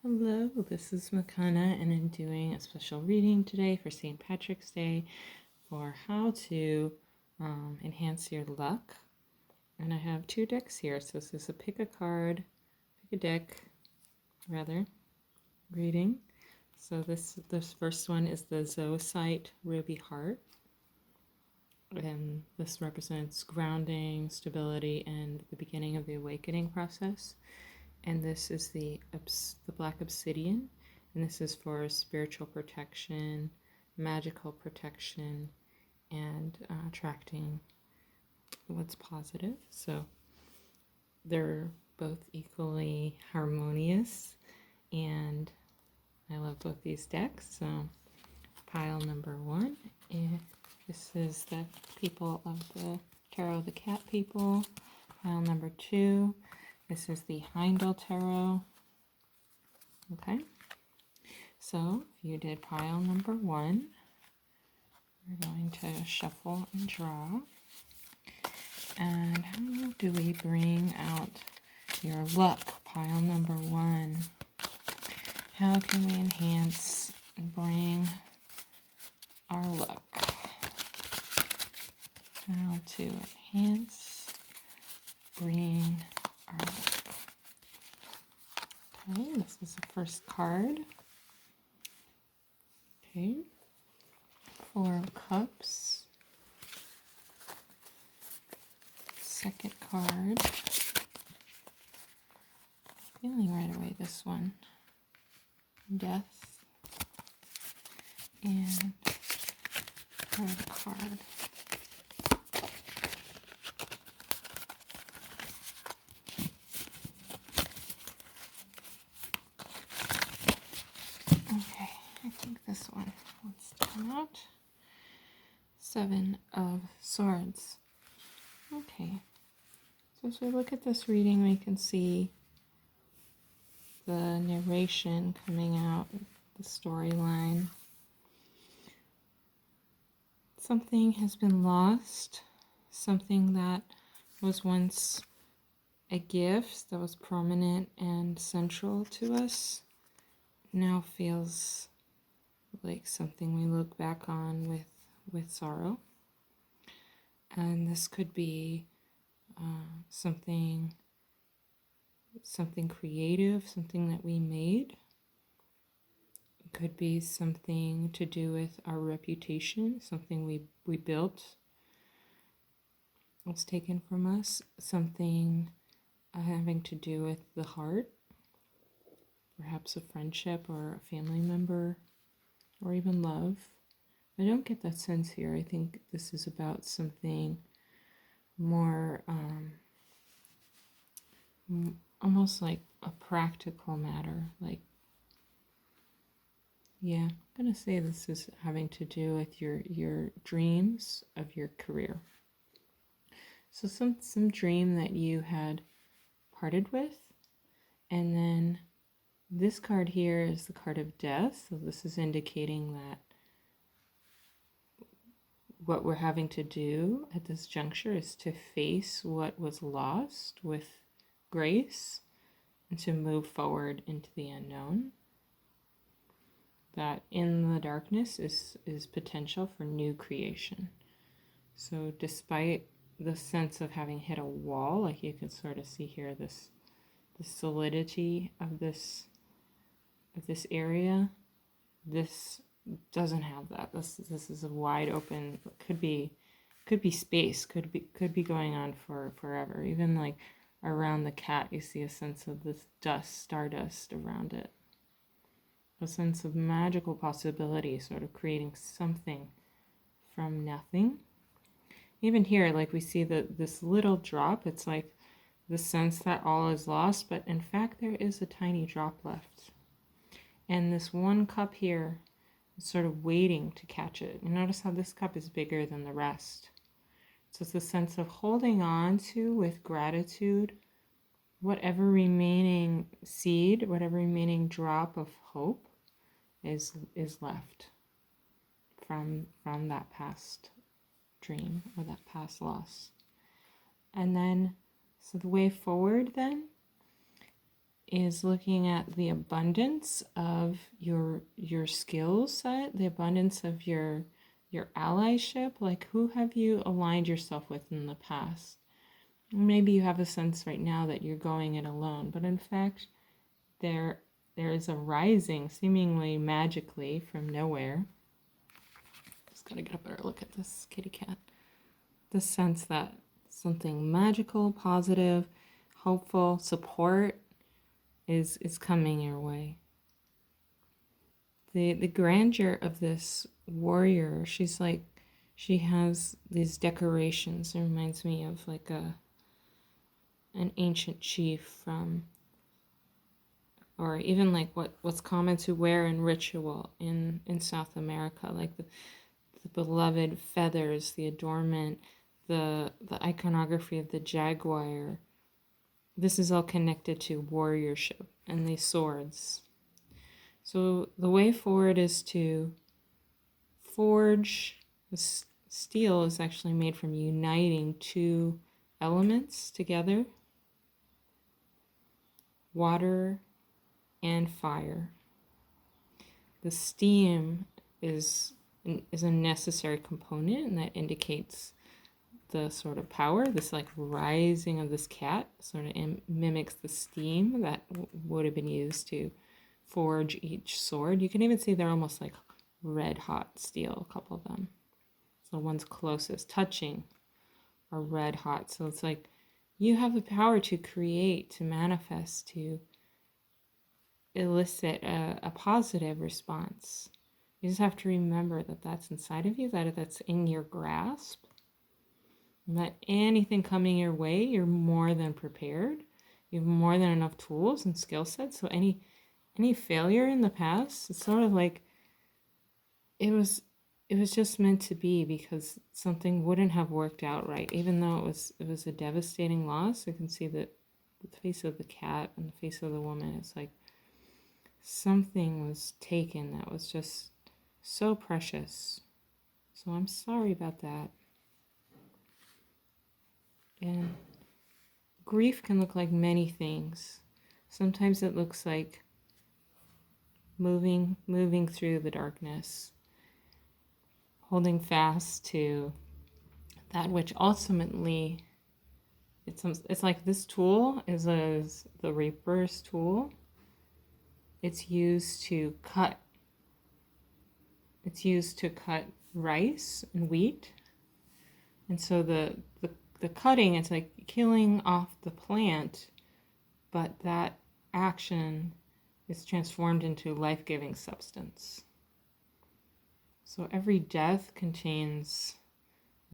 Hello, this is McKenna, and I'm doing a special reading today for St. Patrick's Day for how to enhance your luck. And I have two decks here. So this is a pick a deck, reading. So this first one is the Zoisite Ruby Heart. And this represents grounding, stability, and the beginning of the awakening process. And this is the Black Obsidian, and this is for spiritual protection, magical protection, and attracting what's positive. So they're both equally harmonious, and I love both these decks. So pile number one, this is the people of the Tarot, the Cat people. Pile number two, this is the Heimdall Tarot. Okay, so if you did pile number one, we're going to shuffle and draw. And how do we bring out your luck? Pile number one. How can we enhance and bring our luck? How to enhance, bring our luck. Okay, this is the first card. Okay, Four of Cups. Second card. Feeling right away this one. Death. And third card. Okay, I think this one wants to come out. Seven of Swords. Okay, so as we look at this reading, we can see the narration coming out, the storyline. Something has been lost, something that was once a gift that was prominent and central to us now feels like something we look back on with sorrow. And this could be something creative, something that we made. It could be something to do with our reputation, something we built was taken from us, something having to do with the heart, perhaps a friendship or a family member, or even love. I don't get that sense here. I think this is about something more almost like a practical matter. Like, yeah, I'm gonna say this is having to do with your dreams of your career. So some dream that you had parted with, and then this card here is the card of death. So this is indicating that what we're having to do at this juncture is to face what was lost with grace and to move forward into the unknown. That in the darkness is potential for new creation. So despite the sense of having hit a wall, like you can sort of see here, the solidity of this area, this doesn't have that. This is a wide open, could be space, could be going on for forever. Even like around the cat, you see a sense of this stardust around it. A sense of magical possibility, sort of creating something from nothing. Even here, like we see this little drop, it's like the sense that all is lost, but in fact there is a tiny drop left. And this one cup here is sort of waiting to catch it. You notice how this cup is bigger than the rest. So it's a sense of holding on to with gratitude whatever remaining seed, whatever remaining drop of hope is left from that past dream or that past loss. And then, so the way forward then is looking at the abundance of your skill set, the abundance of your allyship. Like, who have you aligned yourself with in the past? Maybe you have a sense right now that you're going it alone, but in fact, there is a rising, seemingly magically from nowhere. Just gotta get a better look at this kitty cat. The sense that something magical, positive, hopeful, support is coming your way. The grandeur of this warrior, she's like, she has these decorations. It reminds me of like an ancient chief from, or even like what's common to wear in ritual in South America, like the beloved feathers, the adornment, the iconography of the jaguar. This is all connected to warriorship and these swords. So the way forward is to forge. This steel is actually made from uniting two elements together, water and fire. The steam is a necessary component, and that indicates the sort of power. This like rising of this cat sort of mimics the steam that would have been used to forge each sword. You can even see they're almost like red hot steel, a couple of them. So the ones closest touching are red hot. So it's like you have the power to create, to manifest, to elicit a positive response. You just have to remember that that's inside of you, that that's in your grasp, and that anything coming your way, you're more than prepared. You have more than enough tools and skill sets. So any failure in the past, it's sort of like it was just meant to be, because something wouldn't have worked out right. Even though it was a devastating loss, you can see that the face of the cat and the face of the woman, it's like something was taken that was just so precious. So I'm sorry about that. And grief can look like many things. Sometimes it looks like moving through the darkness, holding fast to that which ultimately, it's like this tool is the reaper's tool. It's used to cut. It's used to cut rice and wheat. And so the cutting, it's like killing off the plant, but that action is transformed into life-giving substance. So every death contains